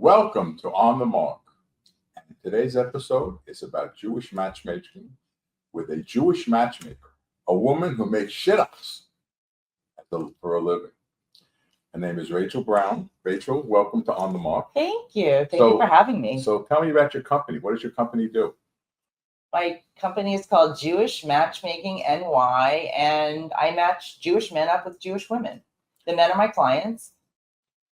Welcome to On the Mark. And today's episode is about Jewish matchmaking with a Jewish matchmaker, a woman who makes shit-ups for a living. Her name is Rachel Brown. Rachel, welcome to On the Mark. Thank you. Thank you for having me. So tell me about your company. What does your company do? My company is called Jewish Matchmaking NY, and I match Jewish men up with Jewish women. The men are my clients.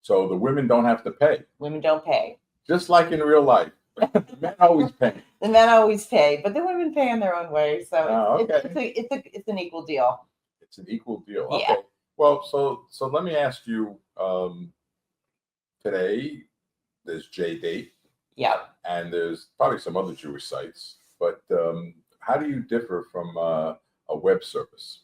So the women don't have to pay. Women don't pay. Just like in real life. The men always pay. The men always pay, but the women pay in their own way. So okay. it's an equal deal. It's an equal deal. Yeah. Okay. Well, so let me ask you, today there's JDate. Yep. And there's probably some other Jewish sites, but how do you differ from a web service?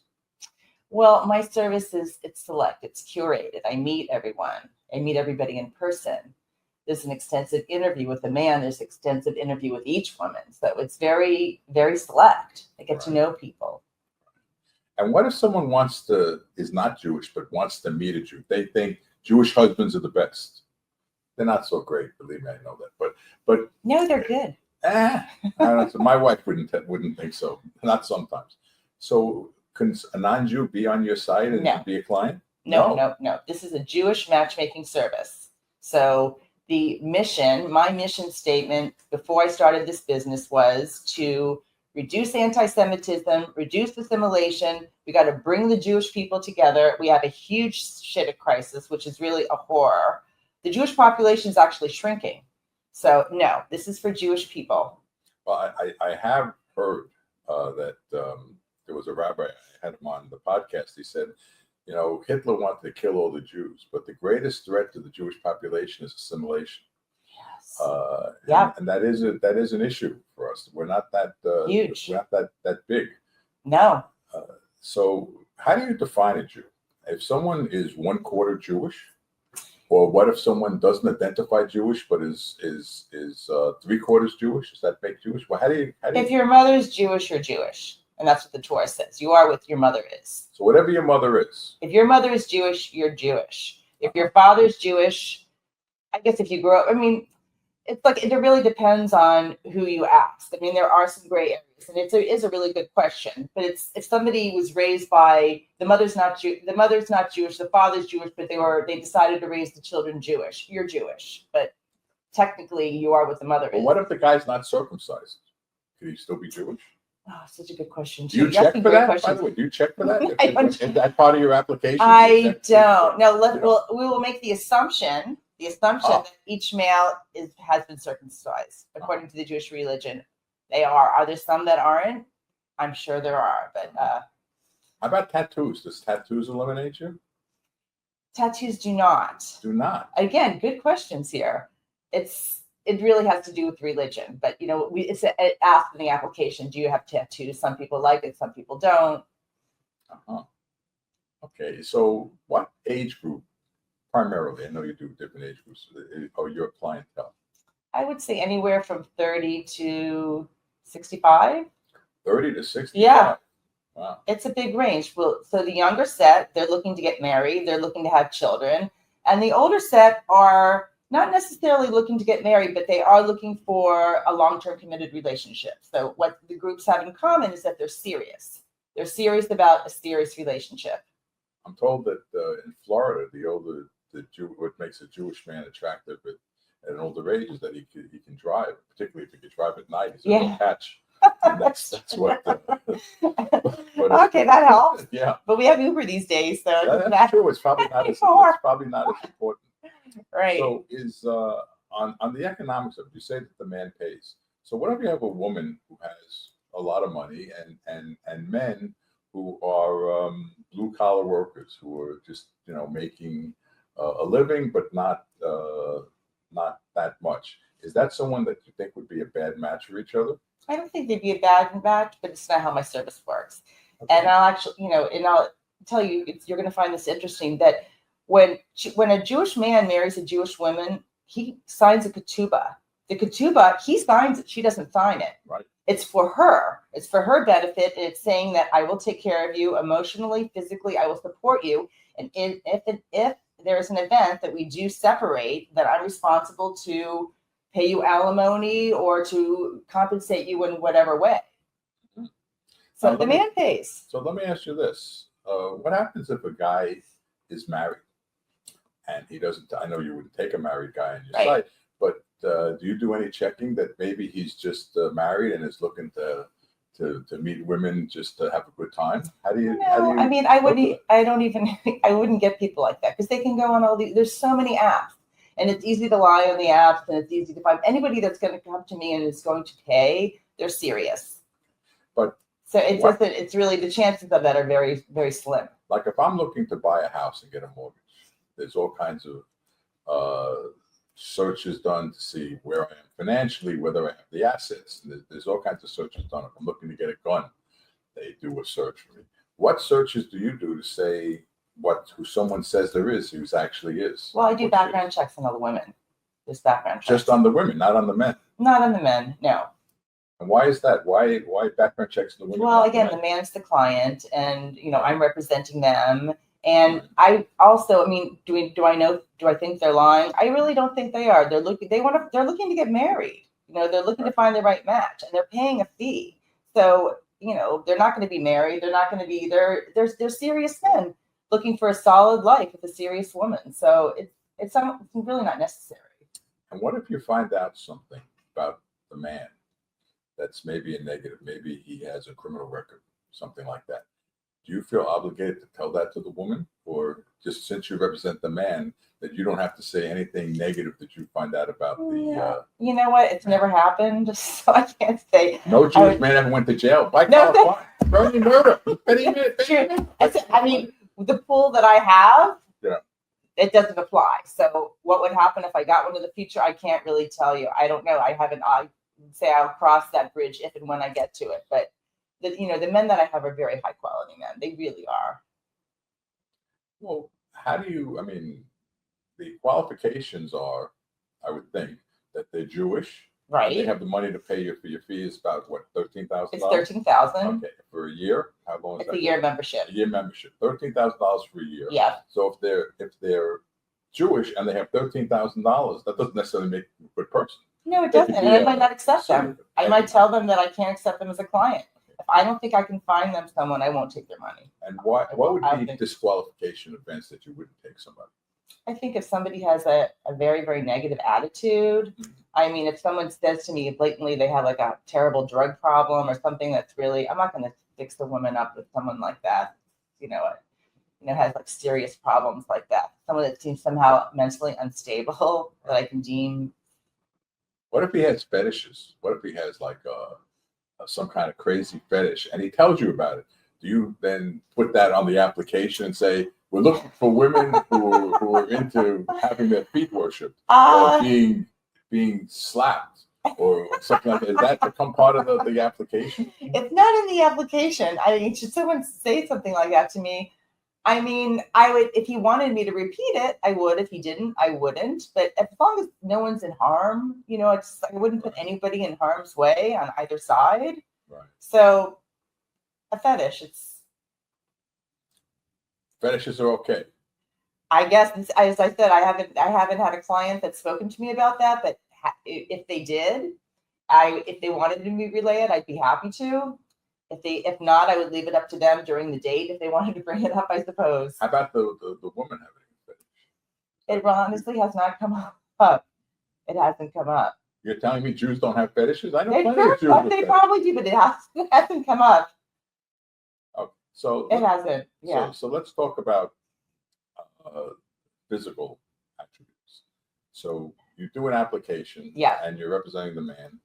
Well, my service it's select, it's curated. I meet everyone. I meet everybody in person. There's an extensive interview with the man. There's extensive interview with each woman. So it's very, very select. I get to know people. And what if someone is not Jewish, but wants to meet a Jew? They think Jewish husbands are the best. They're not so great, believe me, I know that. But no, they're good. I don't know, my wife wouldn't think so. Not sometimes. So can a non-Jew be on your site and be a client? No. This is a Jewish matchmaking service. So my mission statement before I started this business was to reduce anti-Semitism, reduce assimilation. We got to bring the Jewish people together. We have a huge shidduch crisis, which is really a horror. The Jewish population is actually shrinking. So no, this is for Jewish people. Well, I have heard that there was a rabbi, I had him on the podcast. He said, Hitler wanted to kill all the Jews, but the greatest threat to the Jewish population is assimilation. Yes. And that is an issue for us. We're not that huge. We're not that big. No. So how do you define a Jew? If someone is 1/4 Jewish, or what if someone doesn't identify Jewish but is 3/4 Jewish? Does that make Jewish? Well, how do you? If your mother is Jewish, you're Jewish. And that's what the Torah says. You are what your mother is. So whatever your mother is. If your mother is Jewish, you're Jewish. If your father's Jewish, I guess if you grow up, it's like it really depends on who you ask. There are some gray areas, and it is a really good question. But if somebody was raised by the mother's not Jewish, the father's Jewish, but they decided to raise the children Jewish, you're Jewish. But technically, you are what the mother is. What if the guy's not circumcised? Could he still be Jewish? Oh, such a good question. Do you check for that? By the way, do you check for that? Is that part of your application? I don't. Now, we will make the assumption that each male has been circumcised according to the Jewish religion. They are. Are there some that aren't? I'm sure there are, but how about tattoos? Does tattoos eliminate you? Tattoos do not. Do not. Again, good questions here. It really has to do with religion, but it's asked in the application. Do you have tattoos? Some people like it, some people don't. Okay, so what age group primarily? I know you do different age groups. Are your clientele? I would say anywhere from 30 to 65. 30 to 65. Yeah. Wow. It's a big range. Well, so the younger set, they're looking to get married, they're looking to have children, and the older set are not necessarily looking to get married, but they are looking for a long-term committed relationship. So what the groups have in common is that they're serious. They're serious about a serious relationship. I'm told that in Florida, what makes a Jewish man attractive at an older age is that he can drive, particularly if he can drive at night. He's a real catch. That's what. Okay, that helps. Yeah. But we have Uber these days, so that's true. It's probably not as important. Right. So is on the economics of it, you say that the man pays. So what if you have a woman who has a lot of money and men who are blue collar workers who are just making a living but not that much? Is that someone that you think would be a bad match for each other? I don't think they'd be a bad match, but it's not how my service works. Okay. And I'll tell you, you're going to find this interesting that when a Jewish man marries a Jewish woman, he signs a ketubah. The ketubah, he signs it. She doesn't sign it. Right. It's for her. It's for her benefit. And it's saying that I will take care of you emotionally, physically. I will support you. And if there's an event that we do separate, that I'm responsible to pay you alimony or to compensate you in whatever way. So the man pays. So let me ask you this. What happens if a guy is married and he doesn't, I know you wouldn't take a married guy on your Right. site, but do you do any checking that maybe he's just married and is looking to meet women just to have a good time? How do you? No, I mean, I wouldn't get people like that, because they can go on all these, there's so many apps, and it's easy to lie on the apps, and it's easy to find anybody that's going to come to me and is going to pay. They're serious. But so it doesn't, it's really, the chances of that are very, very slim. Like if I'm looking to buy a house and get a mortgage, there's all kinds of searches done to see where I am financially, whether I have the assets. There's all kinds of searches done. If I'm looking to get a gun, they do a search for me. What searches do you do to say who someone says there is, who's actually is? Well, I do background checks on all the women. Just background checks. Just on the women, not on the men. Not on the men, no. And why is that? Why background checks on the women? Well, again, the man's the client, and I'm representing them. And I also, I mean, do I think they're lying? I really don't think they are. They're looking to get married. They're looking to find the right match, and they're paying a fee. So, they're not going to be married. They're not going to be, they're serious men looking for a solid life with a serious woman. So it's really not necessary. And what if you find out something about the man that's maybe a negative? Maybe he has a criminal record, something like that. Do you feel obligated to tell that to the woman, or just since you represent the man, that you don't have to say anything negative that you find out about the? You know what? It's never happened, so I can't say. No Jewish man ever went to jail. By felony murder. I mean, the pool that I have, it doesn't apply. So what would happen if I got one in the future? I can't really tell you. I don't know. I say I'll cross that bridge if and when I get to it, but. The men that I have are very high quality men. They really are. Well, how do you, the qualifications are, I would think, that they're Jewish. Right. They have the money to pay you for your fee. Is about what, $13,000? It's $13,000. Okay, for a year. How long is that? It's a year membership. A year membership. $13,000 for a year. Yeah. So if they're Jewish and they have $13,000, that doesn't necessarily make them a good person. No, it doesn't. And I might not accept them. I might tell them that I can't accept them as a client. If I don't think I can find them someone, I won't take their money. And what would be disqualification events that you wouldn't take somebody? I think if somebody has a very, very negative attitude, if someone says to me blatantly they have like a terrible drug problem or something that's really, I'm not going to fix the woman up with someone like that, has like serious problems like that. Someone that seems somehow mentally unstable that I can deem. What if he has fetishes? What if he has like some kind of crazy fetish and he tells you about it? Do you then put that on the application and say, we're looking for women who are into having their feet worshipped or being slapped or something like that? Does that become part of the application? It's not in the application. Should someone say something like that to me? I would, if he wanted me to repeat it, I would. If he didn't, I wouldn't. But as long as no one's in harm, I wouldn't put anybody in harm's way on either side. Right. So a fetish, fetishes are okay. I guess, as I said, I haven't had a client that's spoken to me about that. But if they did, if they wanted me to relay it, I'd be happy to. If not, I would leave it up to them during the date if they wanted to bring it up, I suppose. How about the woman having a fetish? It honestly has not come up. It hasn't come up. You're telling me Jews don't have fetishes? I know plenty of Jews. They probably do, but it hasn't come up. Okay, so it hasn't. Yeah. So let's talk about physical attributes. So you do an application. Yeah. And you're representing the man.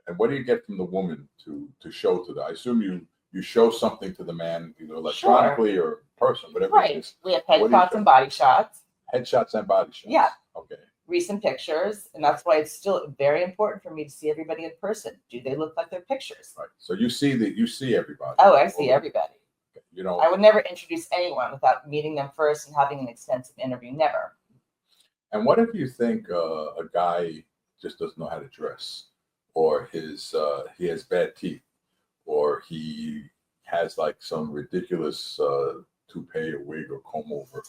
And what do you get from the woman to show to the? I assume you show something to the man, either electronically or in person, whatever it is. We have headshots and body shots. Headshots and body shots. Yeah. Okay. Recent pictures, and that's why it's still very important for me to see everybody in person. Do they look like their pictures? Right. So you see everybody. Oh, I see everybody. Okay. I would never introduce anyone without meeting them first and having an extensive interview. Never. And what if you think a guy just doesn't know how to dress? Or he has bad teeth, or he has like some ridiculous toupee or wig or comb over.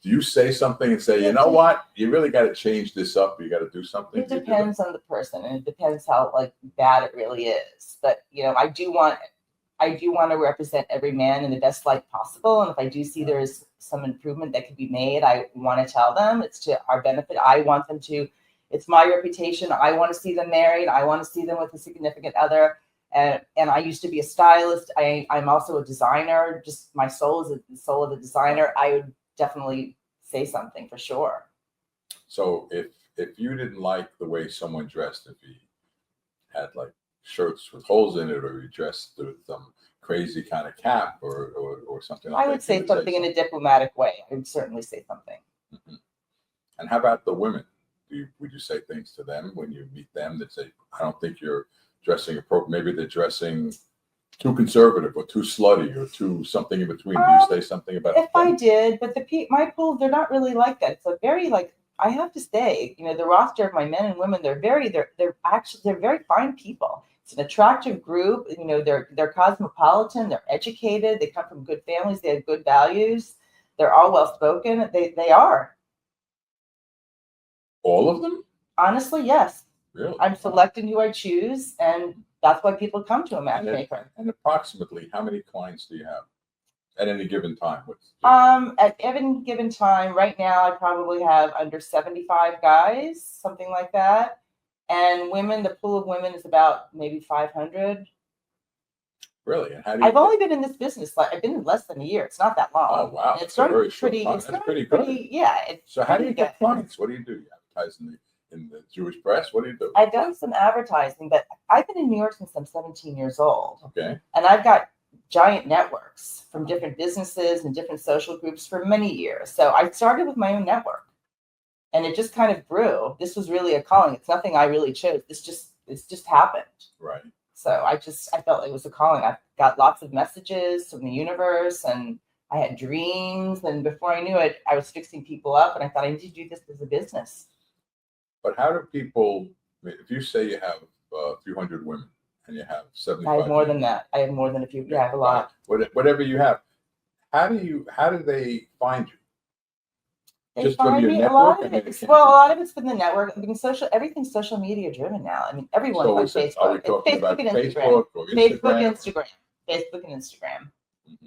do you say something and say, you know what, you really got to change this up? You got to do something. It depends on the person, and it depends how like bad it really is. But I do want to represent every man in the best light possible. And if I do see there's some improvement that could be made, I want to tell them. It's to our benefit. I want them to. It's my reputation. I want to see them married. I want to see them with a significant other. And I used to be a stylist. I'm also a designer. Just my soul is the soul of a designer. I would definitely say something for sure. So if you didn't like the way someone dressed, if he had like shirts with holes in it, or he dressed with some crazy kind of cap or something like that, I would say something in a diplomatic way. I would certainly say something. Mm-hmm. And how about the women? Would you say things to them when you meet them that say, I don't think you're dressing appropriate? Maybe they're dressing too conservative or too slutty or too something in between. Do you say something about If I did, but my pool, they're not really like that. It's a very I have to say, the roster of my men and women, they're very fine people. It's an attractive group. They're cosmopolitan, they're educated, they come from good families, they have good values. They're all well spoken. They are. All of them? Honestly, yes. Really? I'm selecting who I choose, and that's why people come to a matchmaker. And approximately how many clients do you have at any given time? At any given time, right now, I probably have under 75 guys, something like that. And women, the pool of women is about maybe 500. Really? And I've only been in this business, I've been in less than a year. It's not that long. Oh, wow. And it's starting pretty. That's pretty good. Yeah. So how do you get clients? What do? You advertise in the Jewish press? What do you do? I've done some advertising, but I've been in New York since I'm 17 years old. Okay. And I've got giant networks from different businesses and different social groups for many years. So I started with my own network, and it just kind of grew. This was really a calling. It's nothing I really chose. It's just happened. Right. So I felt it was a calling. I got lots of messages from the universe, and I had dreams. And before I knew it, I was fixing people up, and I thought I need to do this as a business. But how do people, if you say you have a few hundred women and you have 75? I have more than that. I have more than a few. Yeah, I have a lot. Whatever you have, how do they find you? They Just find from your me. network? A lot of it's been the network. I mean, everything's social media driven now. I mean, everyone's on Facebook. Are we talking about and Facebook or Instagram? Facebook and Instagram. Mm-hmm.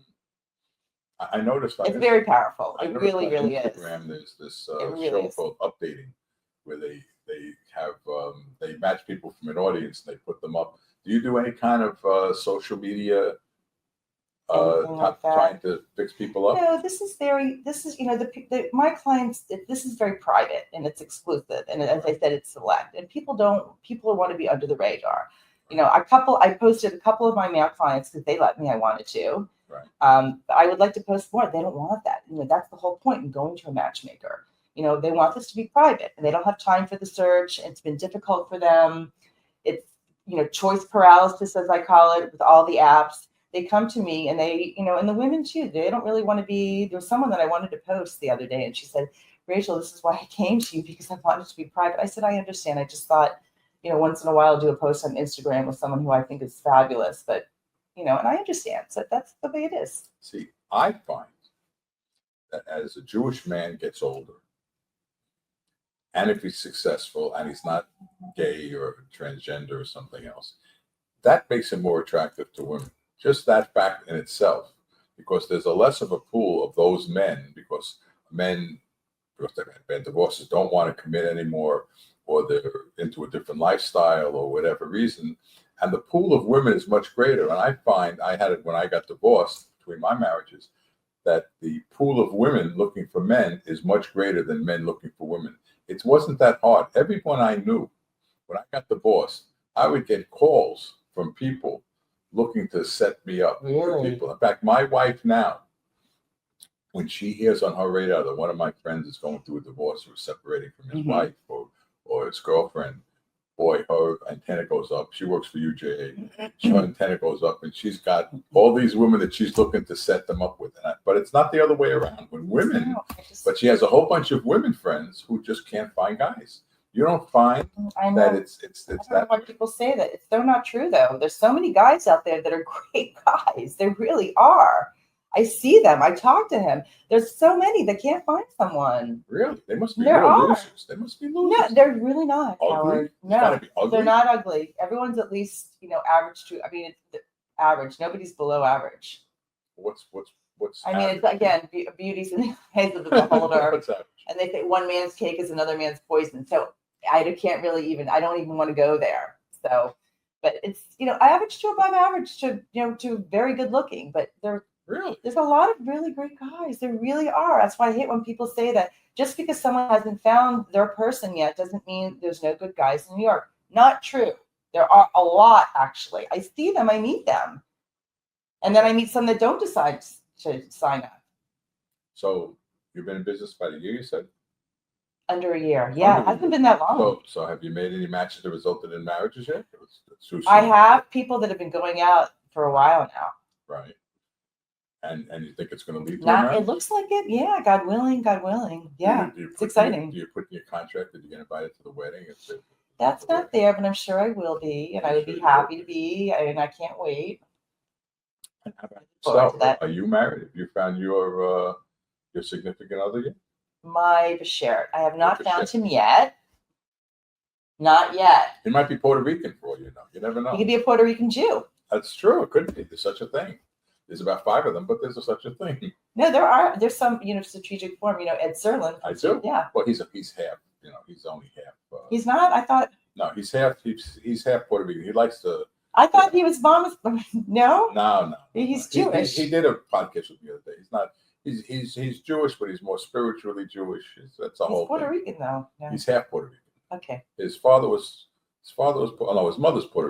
I noticed. It's very powerful. It really is. Instagram, there's this show called Updating, where they have they match people from an audience and they put them up. Do you do any kind of social media trying to fix people up? No, this is my clients. This is very private and it's exclusive, and as I said, it's select. And people want to be under the radar. I posted a couple of my male clients because they let me. I wanted to. Right. I would like to post more. They don't want that. That's the whole point in going to a matchmaker. They want this to be private, and they don't have time for the search. It's been difficult for them. It's choice paralysis, as I call it, with all the apps. They come to me, and they, and the women too, they don't really want to be. There was someone that I wanted to post the other day, and she said, Rachel, this is why I came to you, because I wanted to be private. I said, I understand. I just thought, once in a while I'll do a post on Instagram with someone who I think is fabulous, but, and I understand. So that's the way it is. See, I find that as a Jewish man gets older, and if he's successful and he's not gay or transgender or something else, that makes him more attractive to women. Just that fact in itself, because there's a less of a pool of those men, because men, because they've been divorces, don't want to commit anymore, or they're into a different lifestyle or whatever reason. And the pool of women is much greater. And I find, I had it when I got divorced between my marriages, that the pool of women looking for men is much greater than men looking for women. It wasn't that hard. Everyone I knew, when I got divorced, I would get calls from people looking to set me up with people. In fact, my wife now, when she hears on her radar that one of my friends is going through a divorce or separating from his wife or his girlfriend, boy, her antenna goes up. She works for UJA. Her antenna goes up, and she's got all these women that she's looking to set them up with. But it's not the other way around. When women, but she has a whole bunch of women friends who just can't find guys. You don't find that it's I don't know why people say that. It's so not true, though. There's so many guys out there that are great guys. They really are. I see them. I talk to him. There's so many that can't find someone. Really? They must be There real are. losers. They must be No, losers. they're really not, Ugly? Howard. It's gotta No, be ugly. they're not ugly. Everyone's at least, average to, I mean, it's average. Nobody's below average. What's I mean, it's average? again, beauty's in the eyes of the beholder. What's average? And they say one man's cake is another man's poison. So I can't really I don't even want to go there. So, but it's, average to above average to, to very good looking, but Really? there's a lot of really great guys. There really are. That's why I hate when people say that just because someone hasn't found their person yet doesn't mean there's no good guys in New York. Not true. There are a lot, actually. I see them, I meet them. And then I meet some that don't decide to sign up. So you've been in business about a year, you said? Under a year. Yeah, it hasn't been that long. So have you made any matches that resulted in marriages yet? It's too soon. I have people that have been going out for a while now. Right. And you think it's going to lead to a marriage? It looks like it. Yeah, God willing. Yeah, it's exciting. Do you put in your contract that you get invited to the wedding? That's not there, but I'm sure I will be, and I would be happy to be, and I can't wait. And how about Forward to yourself? that. Are you married? Have you found your significant other yet? My Bashert. I have not Your found Bashert. him yet. Not yet. He might be Puerto Rican for all you know. You never know. He could be a Puerto Rican Jew. That's true. It could be. There's such a thing. There's about 5 of them, but there's such a thing. No, there's some, strategic form. Ed Serlin. I do. Yeah. Well, he's half. He's only half. He's not. I thought. No, he's half. He's half Puerto Rican. He likes to. I thought he was mama's. No. No. He's Jewish. He did a podcast with me the other day. He's not. He's Jewish, but he's more spiritually Jewish. That's a He's whole Puerto thing. Rican though. No. He's half Puerto Rican. Okay. His mother's Puerto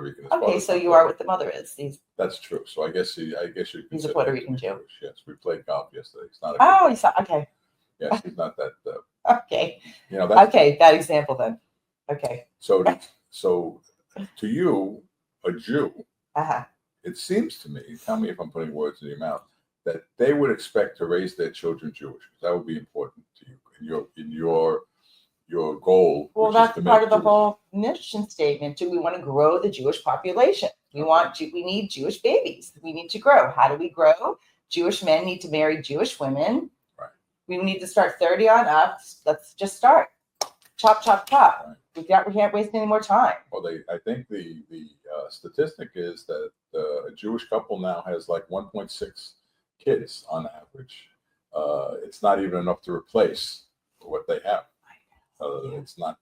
Rican. His Okay, father's so not you Puerto are what the mother is. That's true. So I guess you. He's a Puerto Rican Jew. Jewish. Yes, we played golf yesterday. He's not. Oh, okay. Yes, he's not that. Okay. That's Okay, that example then. Okay. so. So, to you, a Jew, Uh-huh. it seems to me. Tell me if I'm putting words in your mouth. That they would expect to raise their children Jewish. That would be important to you in your goal. Well, which is that's to part make of the Jewish. whole mission statement. Do we want to grow the Jewish population? We need Jewish babies. We need to grow. How do we grow? Jewish men need to marry Jewish women. Right. We need to start 30 on up. Let's just start. Chop, chop, chop. Right. We can't waste any more time. Well, I think the statistic is that a Jewish couple now has like 1.6 kids on average. It's not even enough to replace what they have. It's not,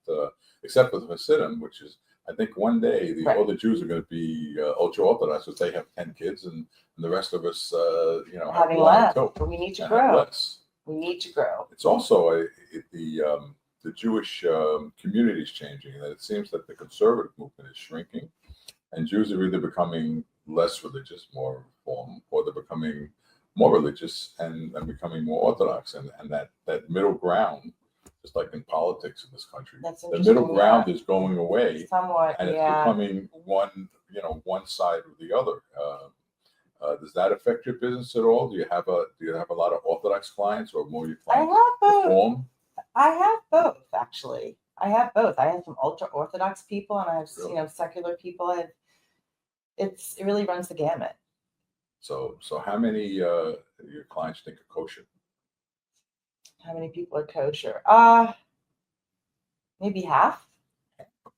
except for the Hasidim, which is, I think one day all the Jews are going to be ultra Orthodox, because they have 10 kids, and the rest of us, have Having one or less. two, But we need to and have grow. less. We need to grow. It's also the Jewish community is changing, and it seems that the conservative movement is shrinking, and Jews are either becoming less religious, more reform, or they're becoming more religious and becoming more Orthodox, and that middle ground, just like in politics in this country, That's the interesting. middle ground is going away, Somewhat, and it's yeah. becoming one side or the other. Does that affect your business at all? Do you have a lot of Orthodox clients, or more your I clients have both. reform? I have both, actually. I have both. I have some ultra Orthodox people, and I have Really? secular people. It really runs the gamut. So how many your clients think are kosher? How many people are kosher? Maybe half.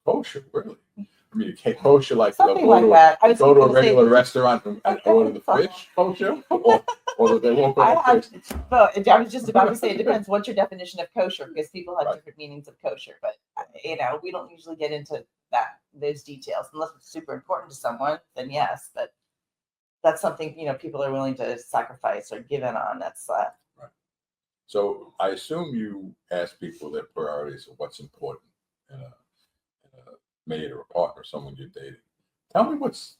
Kosher, really? I mean, you can't kosher like Something like that. I was go to a gonna say- regular restaurant and order the fish kosher, or they won't go to I fish. But I was just about to say it depends. What's your definition of kosher? Because people have Right. different meanings of kosher. But we don't usually get into those details unless it's super important to someone. Then yes, but that's something people are willing to sacrifice or give in on. That's So I assume you ask people their priorities of what's important in a mate or a partner, someone you're dating. Tell me what's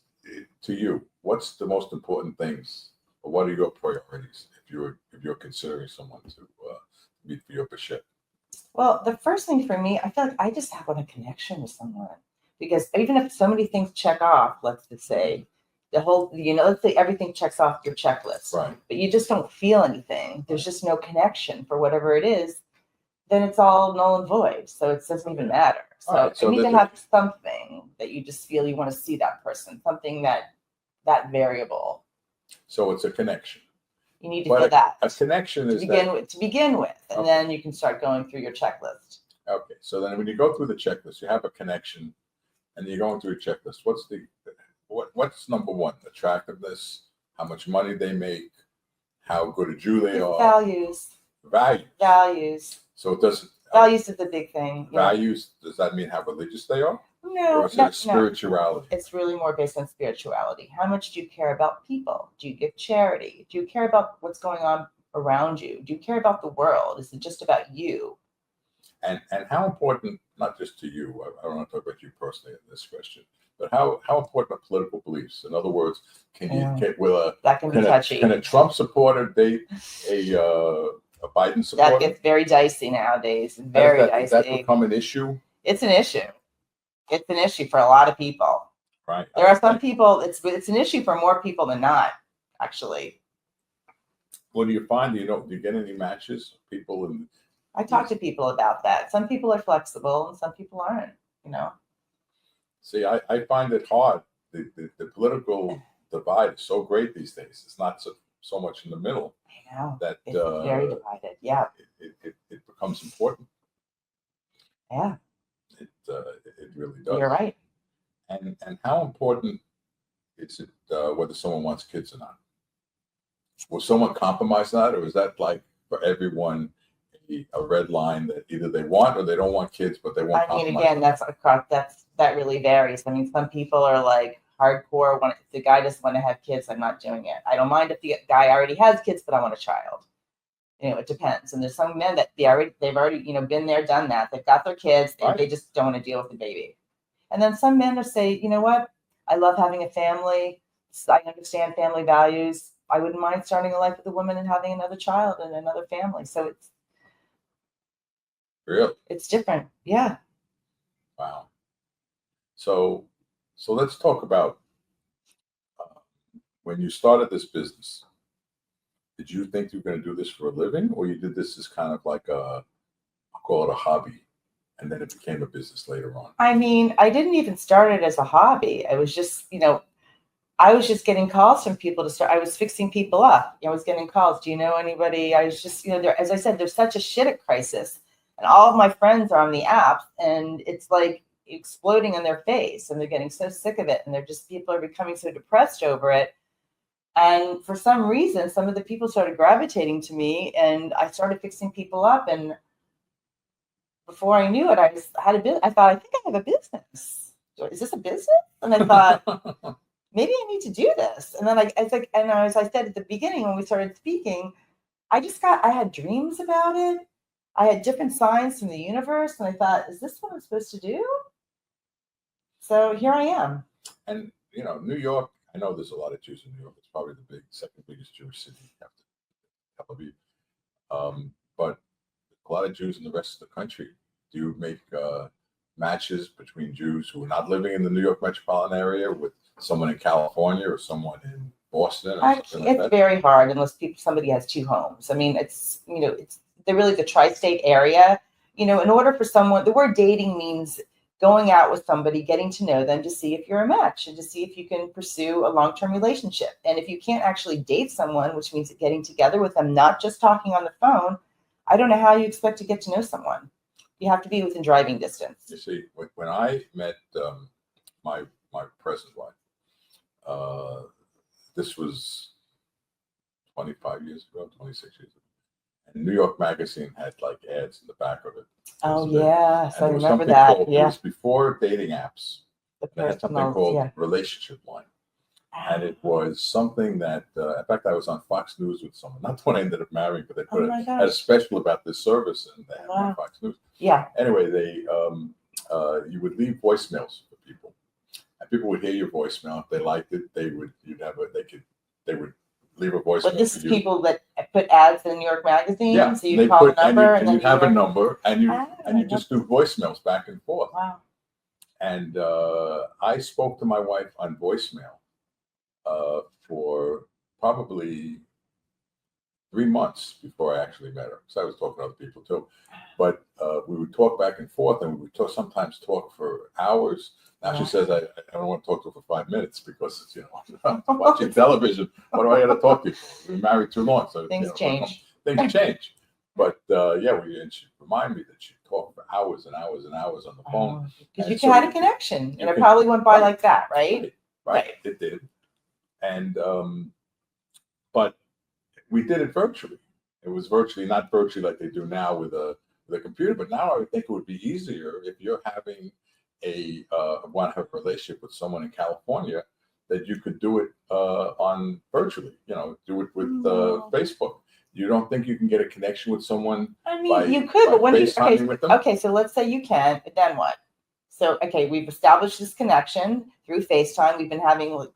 the most important things, or what are your priorities if you're considering someone to meet for your bashert? Well, the first thing for me, I feel like I just have a connection with someone, because even if so many things check off, let's just say the whole, let's say everything checks off your checklist, Right. but you just don't feel anything. There's just no connection for whatever it is. Then it's all null and void. So it doesn't even matter. So, All right, so you need to that- have something that you just feel you want to see that person, something that variable. So it's a connection. You need to But feel that a connection to is begin that, with, and Okay. then you can start going through your checklist. okay. So then when you go through the checklist, you have a connection and you're going through a checklist. What's number one? Attractiveness, how much money they make, how good a Jew they It's are, values, value. values, So it doesn't, values is the big thing. You know? values, does that mean how religious they are? No, Or is it no, a no. spirituality? It's really more based on spirituality. How much do you care about people? Do you give charity? Do you care about what's going on around you? Do you care about the world? Is it just about you? And how important, not just to you, I don't want to talk about you personally in this question, but how important are political beliefs? In other words, can you that can be touchy. Can a Trump supporter date a Biden supporter? That gets very dicey nowadays. Very dicey. Does that become an issue? It's an issue. It's an issue for a lot of people. Right. There are some people. It's an issue for more people than not, actually. What do you find? Do you get any matches? People in. I talk to people about that. Some people are flexible and some people aren't, you know. See, I find it hard. The political divide is so great these days. It's not so much in the middle. I know. That it's very divided. Yeah. It becomes important. Yeah. It really does. You're right. And how important is it whether someone wants kids or not? Will someone compromise that, or is that like for everyone a red line that either they want or they don't want kids, but they won't compromise? Again, that really varies. I mean, some people are like hardcore. If the guy doesn't want to have kids, I'm not doing it. I don't mind if the guy already has kids, but I want a child. You know, it depends. And there's some men that they've already been there, done that. They've got their kids, Right. They just don't want to deal with the baby. And then some men will say, you know what? I love having a family. I understand family values. I wouldn't mind starting a life with a woman and having another child and another family. So Really? it's different. Yeah. Wow. So let's talk about when you started this business. Did you think you were going to do this for a living, or you did this as kind of like I'll call it a hobby, and then it became a business later on? I mean, I didn't even start it as a hobby. I was just, I was just getting calls from people to start. I was fixing people up. I was getting calls. Do you know anybody? I was just, as I said, there's such a shit crisis. And all of my friends are on the app, and it's like exploding in their face, and they're getting so sick of it. And people are becoming so depressed over it. And for some reason, some of the people started gravitating to me, and I started fixing people up. And before I knew it, I had a business. I thought, I think I have a business. Is this a business? And I thought, maybe I need to do this. And then as I said at the beginning when we started speaking, I had dreams about it. I had different signs from the universe, and I thought, is this what I'm supposed to do? So here I am. And New York, I know there's a lot of Jews in New York. It's probably the second biggest Jewish city after Tel Aviv. But a lot of Jews in the rest of the country. Do you make matches between Jews who are not living in the New York metropolitan area with someone in California or someone in Boston or something like that? It's very hard unless somebody has two homes. I mean, it's really the tri-state area. In order for someone, the word dating means going out with somebody, getting to know them to see if you're a match and to see if you can pursue a long-term relationship. And if you can't actually date someone, which means getting together with them, not just talking on the phone, I don't know how you expect to get to know someone. You have to be within driving distance. You see, when I met my present wife, this was 25 years ago, 26 years ago. And New York Magazine had like ads in the back of it. Oh, yes, I remember It that. was before dating apps. They had something called yeah. Relationship Line. And it was something that, in fact, I was on Fox News with someone, not the one I ended up marrying, but they had a special about this service, and they had it on Fox News. Yeah. Anyway, you would leave voicemails for people, and people would hear your voicemail. If they liked it, they would leave a voicemail. But this is people that put ads in New York Magazine. Yeah, so you call a number, and you have a number, and you just do voicemails back and forth. Wow. And I spoke to my wife on voicemail for probably 3 months before I actually met her. So I was talking to other people too, but we would talk back and forth, and we would sometimes talk for hours. Now she Yeah. says, I don't want to talk to her for 5 minutes because it's, I'm watching television. What do I got to talk to you for? We're married too long. So Things change. Things change. But and she reminded me that she talked for hours and hours and hours on the phone. Because And you so had a connection, and it can- probably went by right, like that, right? Right. It did. And but we did it virtually. It was virtually, not virtually like they do now with a computer, but now I would think it would be easier if you're having want to have a relationship with someone in California, that you could do it on virtually. Do it with Facebook. You don't think you can get a connection with someone? I mean, you could, but when you FaceTiming with them? okay, so let's say you can, but then what? So okay, we've established this connection through FaceTime. We've been having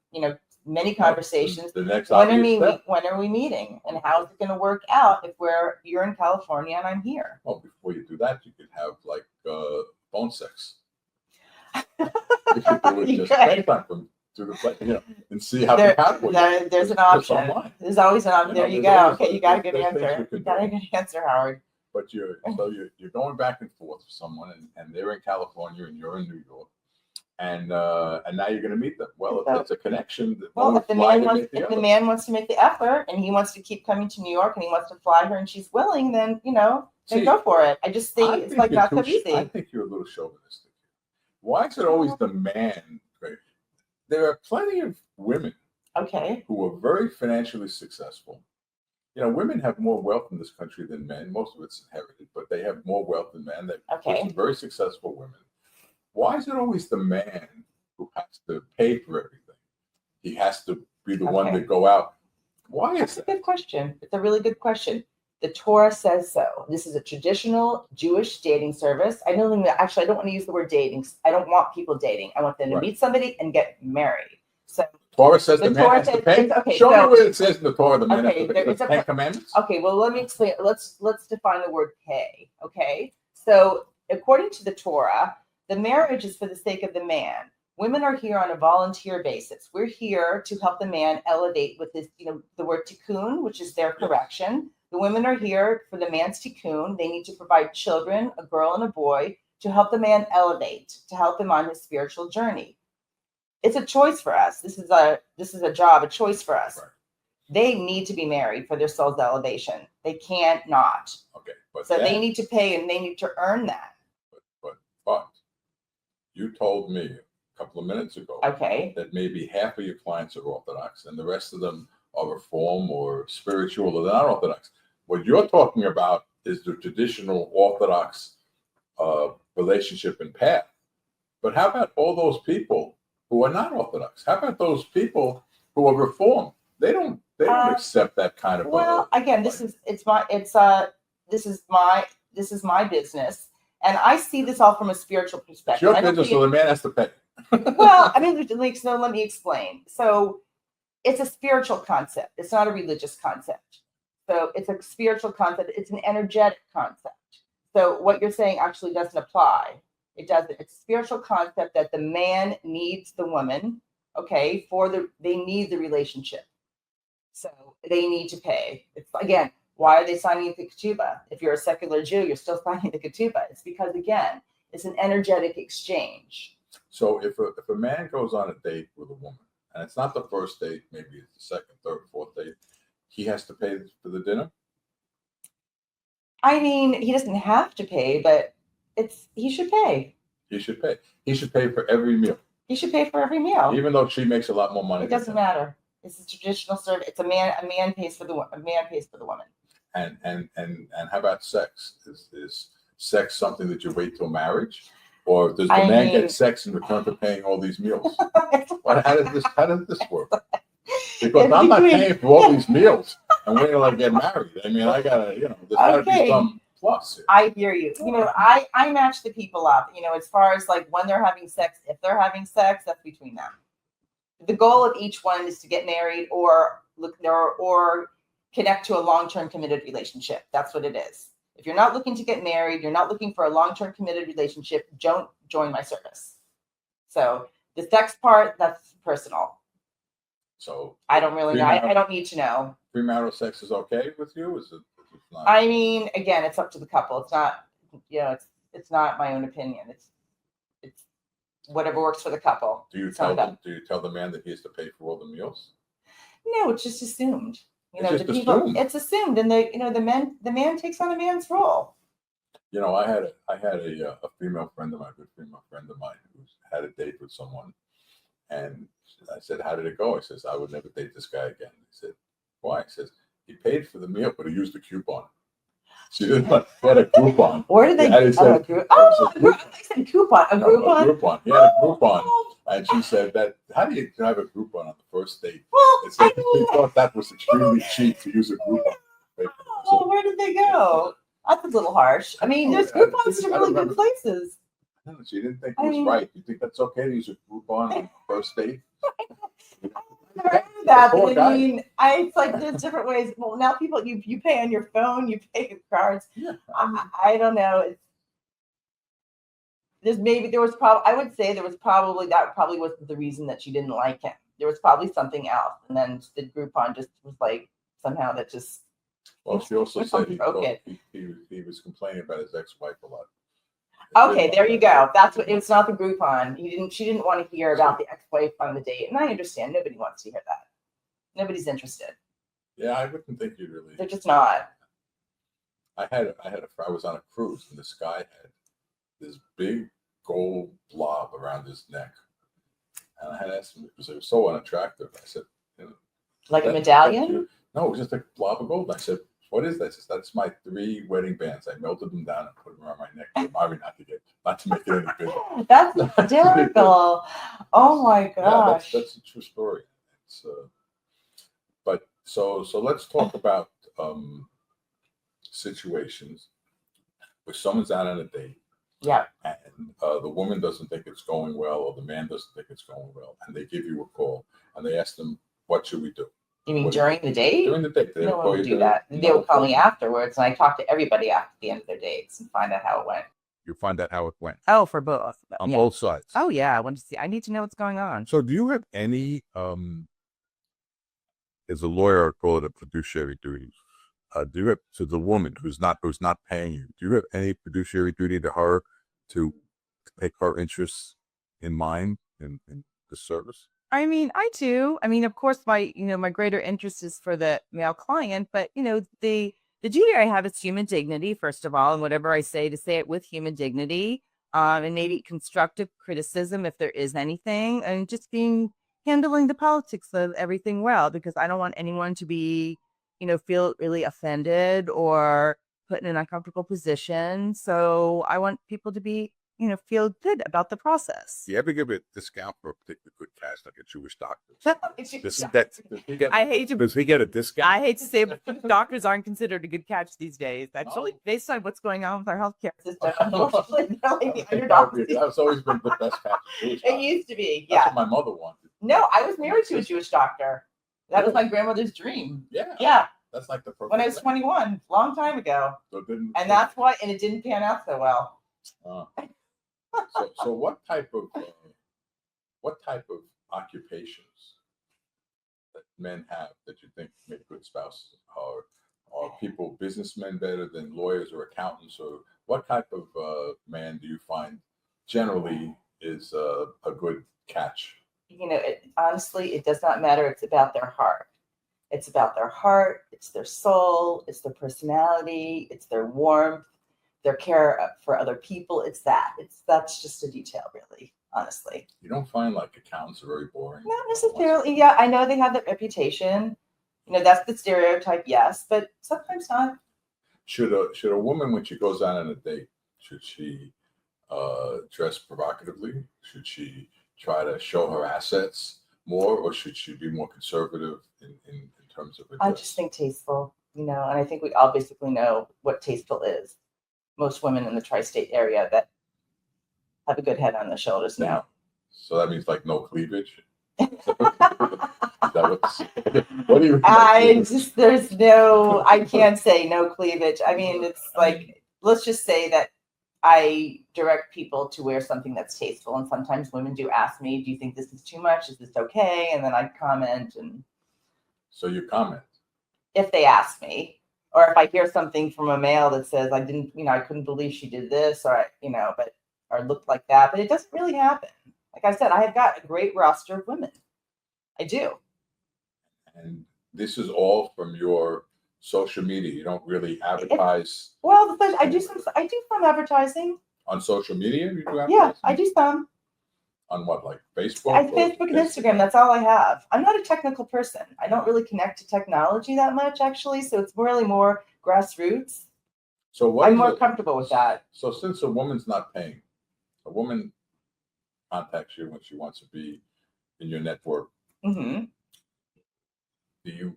many conversations. The next When obvious step. when are we meeting, and how is it going to work out if you're in California and I'm here? Well, before you do that, you could have like phone sex. You could do it You just could. FaceTime from through the play, and see how compatible you are. There's an Just option. online. There's always an option. There you there's go. always Okay, you got a good there's things answer. you could You got a do. good answer, Howard. But you're going back and forth with someone, and they're in California and you're in New York, and now you're going to meet them. Well, So- it's a connection. Well, if the man wants, the if the man wants to make the effort and he wants to keep coming to New York and he wants to fly her and she's willing, then then See, go for it. I just think it's like you're not so I easy. think you're a little chauvinistic. Why is it always the man? There are plenty of women Okay. who are very financially successful. Women have more wealth in this country than men. Most of it's inherited, but they have more wealth than men. They're Okay. very successful women. Why is it always the man who has to pay for everything? He has to be the one Okay. to go out. Why is That's a that? good question. It's a really good question. The Torah says so. This is a traditional Jewish dating service. I don't want to use the word dating. I don't want people dating. I want them to Right. meet somebody and get married. So Torah says The the man Torah has to says- pay. okay, Show me so- where it says in the Torah the man Okay, has to there pay. is The a- Ten Commandments. okay, well let me explain. Let's define the word pay. Okay. So according to the Torah, the marriage is for the sake of the man. Women are here on a volunteer basis. We're here to help the man elevate with this, the word tikkun, which is their correction. The women are here for the man's tikkun. They need to provide children, a girl and a boy, to help the man elevate, to help him on his spiritual journey. It's a choice for us. This is a job, a choice for us. Right. They need to be married for their soul's elevation. They can't not. Okay, but So then, they need to pay and they need to earn that. but you told me a couple of minutes ago Okay. that maybe half of your clients are Orthodox and the rest of them are Reform or spiritual, or they're not Orthodox. What you're talking about is the traditional Orthodox relationship and path. But how about all those people who are not Orthodox? How about those people who are Reformed? They don't accept that kind of. Well, again, this is my business, and I see this all from a spiritual It's perspective. your I don't business, see so it- the man has to pay. well, I mean, so let me explain. So it's a spiritual concept. It's not a religious concept. So it's a spiritual concept. It's an energetic concept. So what you're saying actually doesn't apply. It doesn't. It's a spiritual concept that the man needs the woman, okay, they need the relationship. So they need to pay. It's again, why are they signing the ketubah? If you're a secular Jew, you're still signing the ketubah. It's because again, it's an energetic exchange. So if a man goes on a date with a woman, and it's not the first date, maybe it's the second, third, fourth date, he has to pay for the dinner? I mean, he doesn't have to pay, but he should pay. He should pay. He should pay for every meal, He should pay for every meal. even though she makes a lot more money. It doesn't matter. It's a traditional service. It's a man pays for the woman. And how about sex? Is sex something that you wait till marriage? Or does the I man mean- get sex in return for paying all these meals? How does this work? Because I'm not paying for all these meals and wait till I get married. I mean, I gotta, there's gotta Okay. be some plus here. I hear you. I match the people up, as far as like when they're having sex, if they're having sex, that's between them. The goal of each one is to get married or connect to a long-term committed relationship. That's what it is. If you're not looking to get married, you're not looking for a long-term committed relationship, don't join my service. So the sex part, that's personal. So I don't really know. I don't need to know. premarital sex is okay with you? Is it not? I mean, again, it's up to the couple. It's not, it's not my own opinion. It's whatever works for the couple. Do you It's not tell do you tell the man that he has to pay for all the meals? No, it's just assumed. It's The just people, assumed. it's assumed, and the man takes on a man's role. I had a female friend of mine, a good female friend of mine, who had a date with someone, and I said, "How did it go?" He says, "I would never date this guy again." He said, "Why?" He says, "He paid for the meal, but he used a coupon." She didn't like he had a Groupon. Where did they? Yeah, he said- I said coupon. A No, Groupon. a Groupon. He had a Groupon. Oh, And she said that, how do you have a Groupon on the first date? well, It's like she thought that was extremely cheap to use a Groupon. oh, where did they go? That's a little harsh. I mean, there's I don't Groupons to think- I really don't good places. No, she didn't think it was right. You think that's okay to use a Groupon on the first date? I've heard that, Poor but guy. I mean, it's like there's different ways. Well, now people, you pay on your phone, you pay with cards. Yeah. I don't know. There was probably, I would say there was probably, that probably wasn't the reason that she didn't like him. There was probably something else. And then the Groupon just was like, somehow that just, Well, she also Which said one broke it? he was complaining about his ex-wife a lot. okay, there you go. That's what, it's not the Groupon. She didn't want to hear about the ex-wife on the date. And I understand, nobody wants to hear that. Nobody's interested. Yeah, I wouldn't think you'd really. They're just not. I was on a cruise, and this guy had this big gold blob around his neck, and I had asked him because it was so unattractive. I said, Like a "That- medallion? that's you?" No, it was just a blob of gold. I said, "What is that?" He says, "That's my 3 wedding bands. I melted them down and put them around my neck to remind me not to make it any bigger." That's hysterical. Oh my Yeah, gosh. that's a true story. It's but so let's talk about situations where someone's out on a date Yeah. and the woman doesn't think it's going well or the man doesn't think it's going well, and they give you a call and they ask them, "What should we do?" You mean What- during the date? During the date, they No don't one call would you do during- that. They no, would call me afterwards, and I talk to everybody after the end of their dates and find out how it went. You find out how it went Oh, for both. on Yeah. both sides. Oh yeah, I want to see. I need to know what's going on. So do you have any as a lawyer I call it a fiduciary duty? Do you have to the woman who's not paying you, do you have any fiduciary duty to her to take her interests in mind in the service? I mean, I do. I mean, of course, my greater interest is for the male client, but the duty I have is human dignity, first of all, and whatever I say to say it with human dignity, and maybe constructive criticism if there is anything, and just handling the politics of everything well, because I don't want anyone to be, feel really offended or put in an uncomfortable position. So I want people to be, feel good about the process. Do you ever give a discount for a particular good cash like a Jewish doctor? Does I hate to he get a discount? I hate to say, but doctors aren't considered a good catch these days. Actually, Oh. based on what's going on with our healthcare System, unfortunately, they're like the That underdogs. That's always been the best catch. It used to be, That's yeah. what my mother wanted. No, I was married to a Jewish doctor. That was my grandmother's dream. Yeah, Yeah, that's like the perfect when I was thing. 21, long time ago. So it didn't- And that's why, and it didn't pan out so well. So what type of occupations that men have that you think make good spouses? Are people businessmen better than lawyers or accountants, or what type of man do you find generally is a good catch? Honestly, it does not matter. It's about their heart. It's about their heart. It's their soul. It's their personality. It's their warmth, their care for other people. That's just a detail, really, honestly. You don't find like accountants are very boring? Not necessarily. Yeah, I know they have that reputation. That's the stereotype, yes, but sometimes not. Should a woman, when she goes out on a date, should she dress provocatively? Should she try to show her assets more, or should she be more conservative in terms of her I dress? just think tasteful, and I think we all basically know what tasteful is. Most women in the tri-state area that have a good head on their shoulders know. So that means like no cleavage. What do you? I can't say no cleavage. I mean, it's like, let's just say that I direct people to wear something that's tasteful. And sometimes women do ask me, do you think this is too much? Is this okay? And then I comment. And So you comment. if they ask me, or if I hear something from a male that says, I couldn't believe she did this, or, or looked like that, but it doesn't really happen. Like I said, I have got a great roster of women. I do. And this is all from your social media. You don't really advertise Well, I do some advertising. on social media. You do Yeah, advertising? I do some. On what, like Facebook? I or Facebook and Instagram. That's all I have. I'm not a technical person. I don't really connect to technology that much, actually. So it's really more grassroots. So what I'm is more it- comfortable with that. So since a woman's not paying, a woman contacts you when she wants to be in your network. Mm-hmm.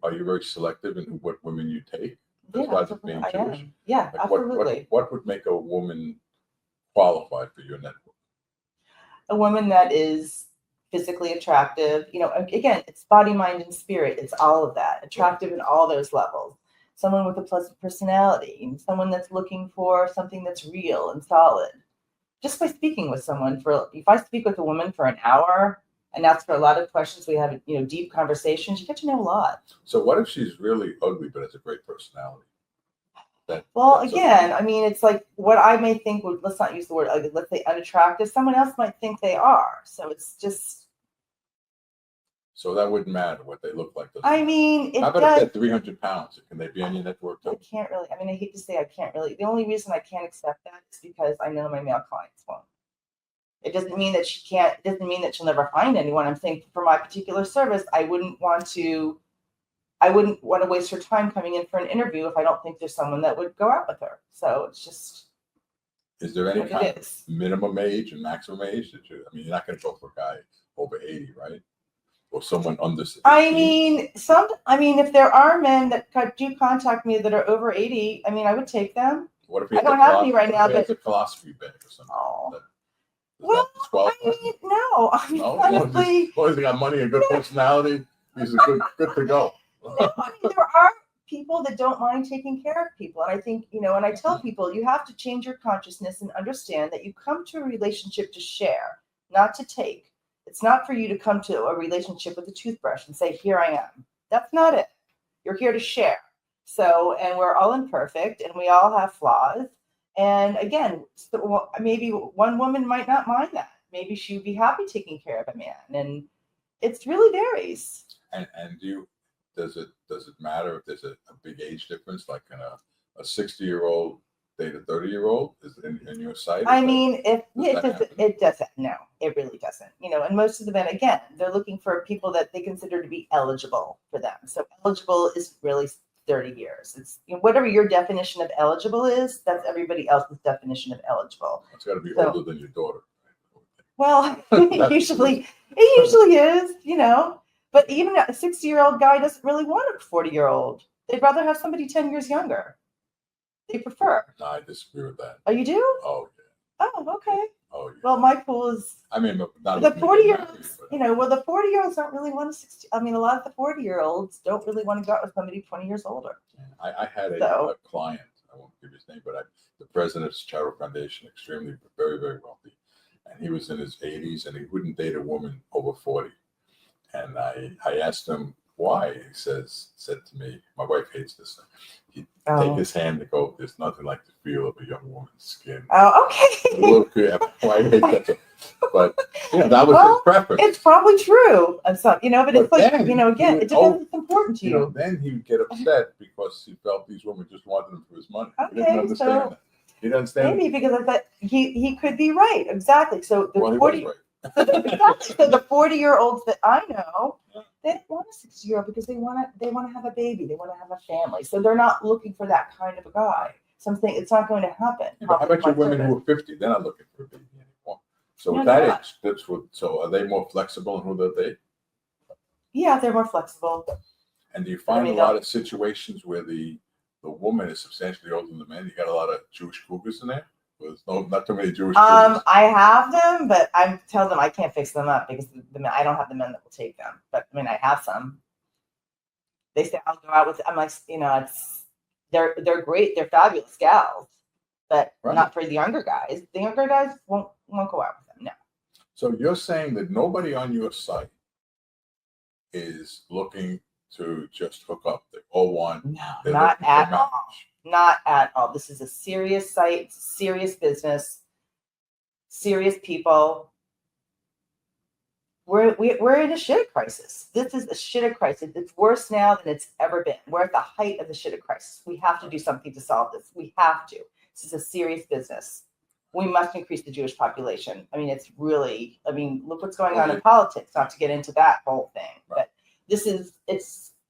Are you very selective in what women you take? Yeah, Besides it being I Jewish? am. Yeah, Like absolutely. what would make a woman qualified for your network? A woman that is physically attractive, again, it's body, mind, and spirit. It's all of that. Attractive in all those levels. Someone with a pleasant personality, and someone that's looking for something that's real and solid. Just by speaking with someone if I speak with a woman for an hour and ask her a lot of questions, we have, deep conversations, you get to know a lot. So what if she's really ugly but has a great personality? Well, That's again, okay. I mean, it's like what I may think let's not use the word ugly, let's say unattractive. Someone else might think they are. So it's just, So that wouldn't matter what they look like. I mean, it How about does. if they're 300 pounds? Can they be on your network I too? can't really, I hate to say I can't really. The only reason I can't accept that is because I know my male clients won't. It doesn't mean that it doesn't mean that she'll never find anyone. I'm saying for my particular service, I wouldn't want to waste her time coming in for an interview if I don't think there's someone that would go out with her. So it's just Is there any what kind it of is. minimum age and maximum age that you're not going to go for a guy over 80, right? Or someone under 60. I mean, if there are men that do contact me that are over 80, I would take them. What if I don't have any right now, It's a philosophy bag or something? Oh. Does Well, that disqualify? No. No, Honestly, as long as he got money and good personality, he's good to go. no, there are people that don't mind taking care of people. And I think, and I tell people you have to change your consciousness and understand that you come to a relationship to share, not to take. It's not for you to come to a relationship with a toothbrush and say, here I am. That's not it. You're here to share. So, and we're all imperfect and we all have flaws. And again, maybe one woman might not mind that. Maybe she would be happy taking care of a man. And it's really varies. And does it matter if there's a big age difference, like in a 60-year-old date a 30-year-old is in your site? It doesn't. No, it really doesn't. And most of the men, again, they're looking for people that they consider to be eligible for them. So eligible is really 30 years. It's whatever your definition of eligible is, that's everybody else's definition of eligible. It's got to be older than your daughter. Well, it usually is, but even a 60-year-old guy doesn't really want a 40-year-old. They'd rather have somebody 10 years younger. They prefer. No, I disagree with that. Oh, you do? Oh, Oh, okay. Oh, yeah. Well, my pool is not the looking to get 40-year-olds, married, the 40-year-olds don't really want a 60. A lot of the 40-year-olds don't really want to go out with somebody 20 years older. I had a client, I won't give his name, but the president of Charitable Foundation, extremely, very, very wealthy. And he was in his 80s and he wouldn't date a woman over 40. And I asked him why. He said to me, my wife hates this. He'd take his hand and go, there's nothing like the feel of a young woman's skin. Oh, okay. Look, I hate that. But that was his preference. It's probably true. And so, but it's like, then again, it depends what's important to you. Then he would get upset because he felt these women just wanted him for his money. He didn't Okay, understand that. He didn't understand. Maybe because I thought he could be right. Exactly. So the Well, he 40, was right. so the 40-year-olds that I know, they don't want a 60-year-old because they want to have a baby. They want to have a family. So they're not looking for that kind of a guy. So I'm saying it's not going to happen. But how about your women who are 50? They're not looking for a baby anymore. So No, with they're that age, so are they more flexible in who they date? Yeah, they're more flexible. And do you find I mean, a lot of situations where the woman is substantially older than the man? You got a lot of Jewish cougars in there? There's not too many Jewish cougars. I have them, but I tell them I can't fix them up because I don't have the men that will take them. But I have some. They say I'll go out with. I'm like, they're great. They're fabulous gals, but not for the younger guys. The younger guys won't go out with them. No. So you're saying that nobody on your site is looking to just hook up. They all want. No, they're not looking for at all. marriage. Not at all. This is a serious site, serious business, serious people. we're in a shit crisis. This is a shit crisis. It's worse now than it's ever been. We're at the height of the shit crisis. We have to do something to solve this. We have to. This is a serious business. We must increase the Jewish population. I mean, it's really, I mean, look what's going on in politics, not to get into that whole thing. But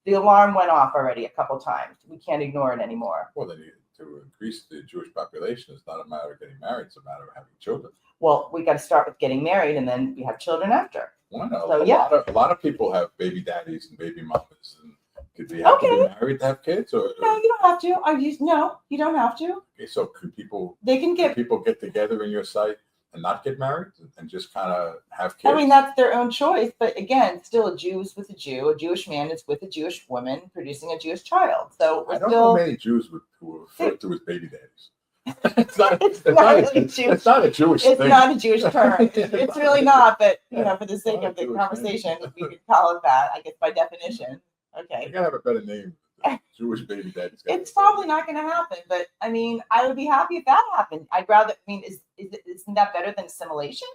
the alarm went off already a couple times. We can't ignore it anymore. Well, then to increase the Jewish population, it's not a matter of getting married, it's a matter of having children. Well, we got to start with getting married, and then we have children after. Well, no, So, a lot of people have baby daddies and baby mamas, and could they have to be married to have kids, or No, you don't have to. No, you don't have to. okay, so could people They can get. get together in your site and not get married and just kind of have kids? I mean, that's their own choice, but again, still a Jew is with a Jew. A Jewish man is with a Jewish woman producing a Jewish child. So we're I don't still. know many Jews who are referred to as baby daddies. It's not It's not really Jewish. It's not a Jewish It's thing. not a Jewish term. It's It's really not, but for the sake not a of the Jewish conversation, thing. we could call it that, I guess, by definition. You Okay. gotta have a better name. Jewish baby daddies. It's probably not going to happen, but I mean, I would be happy if that happened. I'd rather, I mean, isn't that better than assimilation?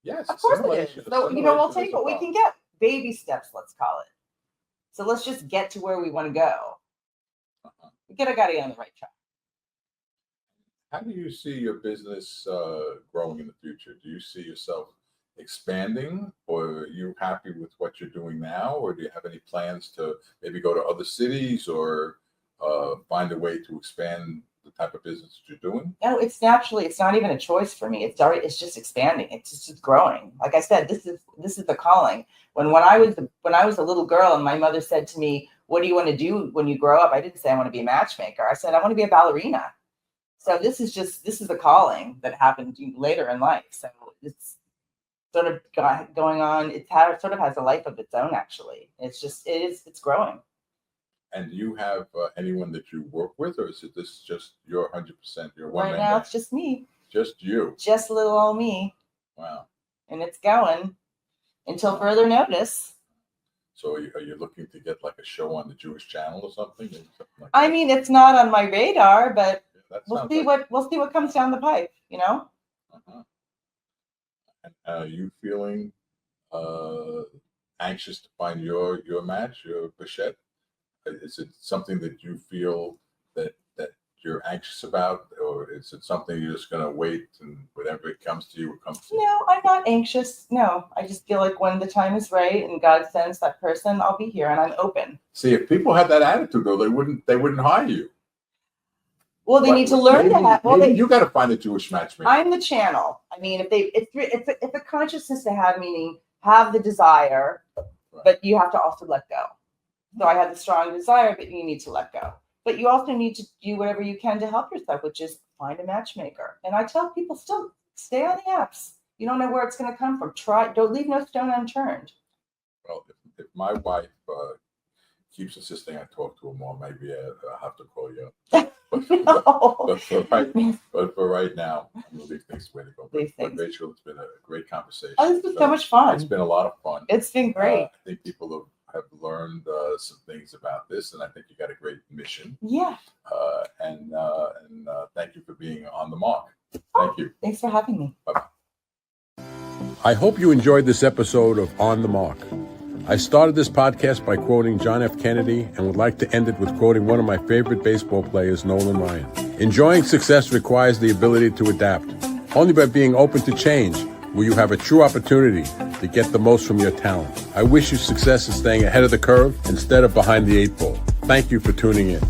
Yes, Of course it assimilation- is. So, we'll assimilation take is what a we problem. can get. Baby steps, let's call it. So let's just get to where we want to go. We got to get on the right track. How do you see your business growing in the future? Do you see yourself expanding, or are you happy with what you're doing now, or do you have any plans to maybe go to other cities or find a way to expand the type of business that you're doing? No, it's naturally, it's not even a choice for me. It's just expanding. It's just growing. Like I said, this is the calling. When I was a little girl and my mother said to me, "What do you want to do when you grow up?" I didn't say I want to be a matchmaker. I said I want to be a ballerina. So this is the calling that happened later in life. So it's sort of going on. Sort of has a life of its own, actually. It's growing. And do you have anyone that you work with, or is it this just your 100%, your one Right man now, band? it's just me, Just you? just little old me, Wow. and it's going until further notice. So are you looking to get like a show on the Jewish channel or something? Maybe something like I that? mean, it's not on my radar, but Yeah, that we'll sounds see like- what comes down the pipe. Uh-huh. And are you feeling anxious to find your match, your Bichette? Is it something that you feel that you're anxious about, or is it something you're just going to wait and whatever it comes to you, it comes to you? No, I'm not anxious. No, I just feel like when the time is right and God sends that person, I'll be here and I'm open. See, if people had that attitude, though, they wouldn't hire you. Well, they But need to learn maybe- that. Well, maybe you got to find a Jewish matchmaker. I'm the channel. I mean, if the consciousness to have, meaning have the desire, but you have to also let go. So I have the strong desire, but you need to let go. But you also need to do whatever you can to help yourself, which is find a matchmaker. And I tell people still stay on the apps. You don't know where it's going to come from. Don't leave no stone unturned. Well, if my wife keeps insisting I talk to her more, maybe I'll have to call you up. No. But for right now, I'm going to leave things the way to go. Leave But things. Rachel, it's been a great conversation. Oh, this is so much fun. It's been a lot of fun. It's been great. I think people have learned some things about this, and I think you got a great mission. Yeah. And thank you for being on the mark. Thank you. Thanks for having me. I hope you enjoyed this episode of On the Mark. I started this podcast by quoting John F. Kennedy and would like to end it with quoting one of my favorite baseball players, Nolan Ryan. Enjoying success requires the ability to adapt. Only by being open to change will you have a true opportunity to get the most from your talent. I wish you success in staying ahead of the curve instead of behind the 8 ball. Thank you for tuning in.